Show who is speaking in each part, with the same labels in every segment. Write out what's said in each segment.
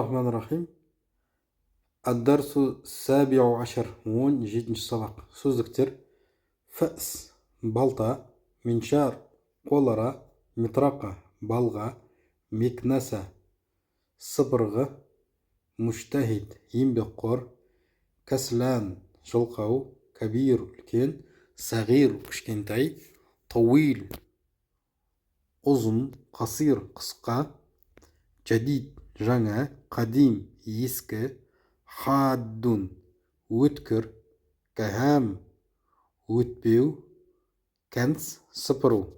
Speaker 1: الرحمن الرحيم. الدرس السابع عشر 17 сабақ. Сөздіктер: фәс балта, миншар қолара, митрақа балға, микнаса сыбырғы, муштахид еңбекқор, кәслән жалқау, кәбир үлкен, сағир кішкентай, тауил ұзын, қасир қысқа, жадид жаңа, қадим ескі, хаддун өткір, кәһәм өтпеу, кәнс сыпыру.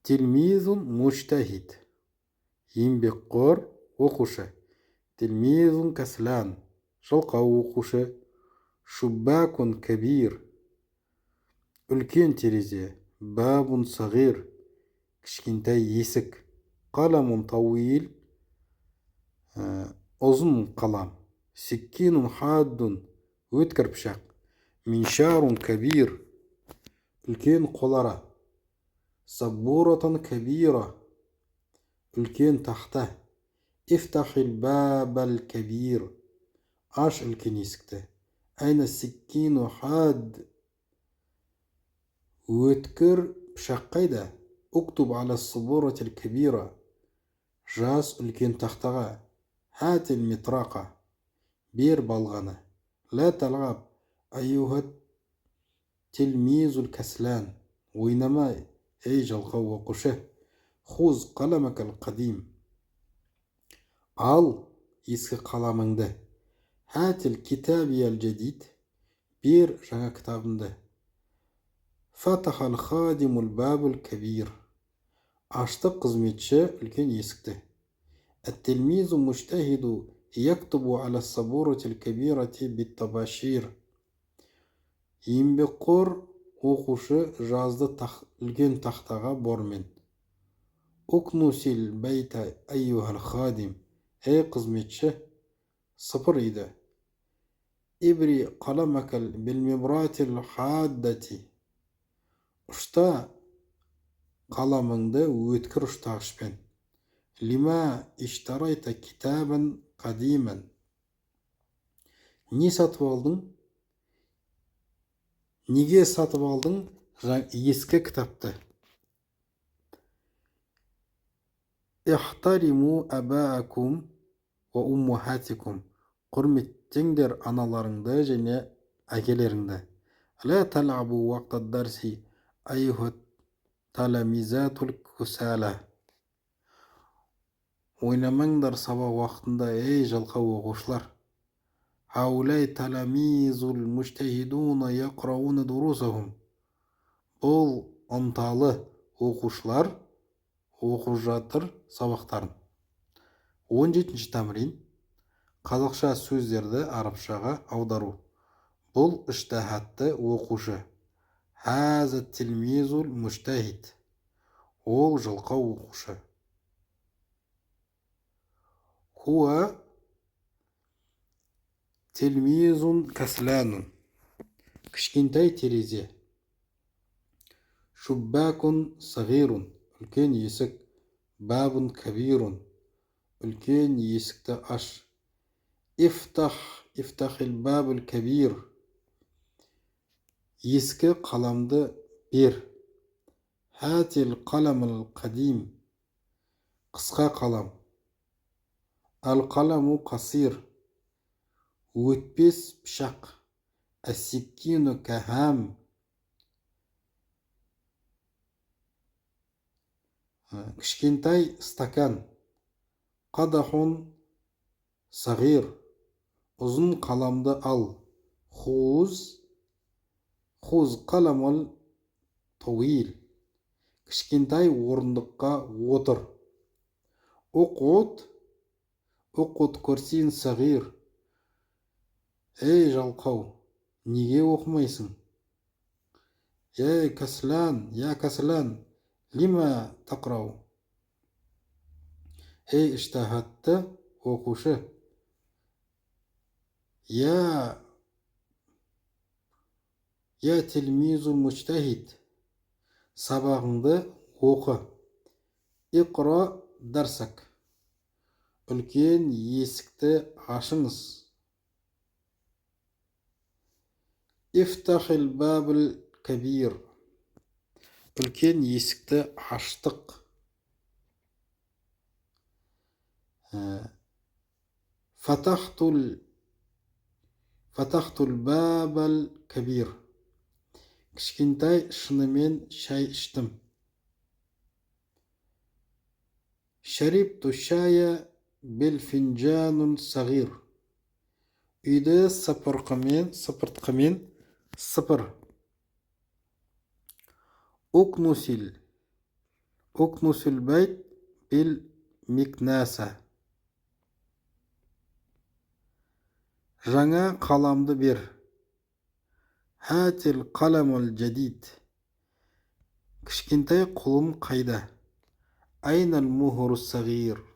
Speaker 1: Тилмизун муштахид еңбекқор оқушы, тилмизун кәслән жалқау оқушы, шуббакун кәбир үлкен терезе, бабун сағир кішкентай есік, қаламун тауил ұзын қалам, сиккинун хаддун өткір пышақ, миншарун кәбир үлкен қолара, сабуратун кәбира үлкен тақта, ифтахил бабал кәбир аш үлкен есікті, айна сиккину хад өткір пышақ қайда, уктуб ала сабуратил кәбира жаз үлкен тақтаға, хатил митрақа бер балғаны, ла талғаб айюхат тилмизул кәслән ойнама ей жалқау оқушы, хуз қаламакал қадим ал ескі қаламыңды, хатил китабиял жадид бер жаңа кітабымды, фатахал хадимул бабул кәбир ашты қызметші үлкен есікті, التلميذ مجتهد يكتب على السبورة الكبيرة بالطباشير еңбекқор оқушы жазды үлкен тақтаға бормен, укнусил байта айюхал хадим ей қызметші сыпыр еді, ибри қаламакал билмибратил хаддати ұшта қаламыңды өткір ұштағышпен, лима иштарайта китабан қадиман не сатып алдың, неге сатып алдың ескі кітапты, ихтариму абаакум ва уммухатикум құрметтеңдер аналарыңды және әкелеріңді, ла талабу уақта дарси айюхат таламизатул кусала ойнамаңдар сабақ уақытында ей жалқау оқушылар, хаулай таламизул муштахидуна яқрауна дурусахум бұл ынталы оқушылар оқып жатыр сабақтарын. 17 тәмрин қазақша сөздерді арабшаға аудару. Бұл іштихадты оқушы, хаза тилмизул муштахид ол жалқау оқушы, хуа тилмизун кәсләнун кішкентай терезе, шуббакун сағирун үлкен есік, бабун кәбирун үлкен есікті аш, ифтахил бабул кәбир ескі қаламды бер, хатил қаламыл қадим қысқа қалам, ал қаламу қасир өтпес пышақ, әссиккину кәһәм кішкентай стакан, қадахун сағир ұзын қаламды ал, хуз қаламыл тауил кішкентай орындыққа отыр, уқут көрсин сағир ей жалқау неге оқымайсың, я кәслән лима тақрау ей іштихадты оқушы, я тилмизу муджтахид сабағыңды оқы, иқра дарсак Үлкен есікті ашыңыз. Ифтахил бабл кабир. Үлкен есікті аштық. Фатахтул бабл кабир. Кішкентай шынымен шай іштім. Шарипту шая бел финджанун сағир. Үйді сыпыртқымен сыпыр. Укнусил байт бел микнаса. Жаңа қаламды бер. Хатил қаламул жадид. Кішкентай қолым қайда? Айнал мухуру сағир.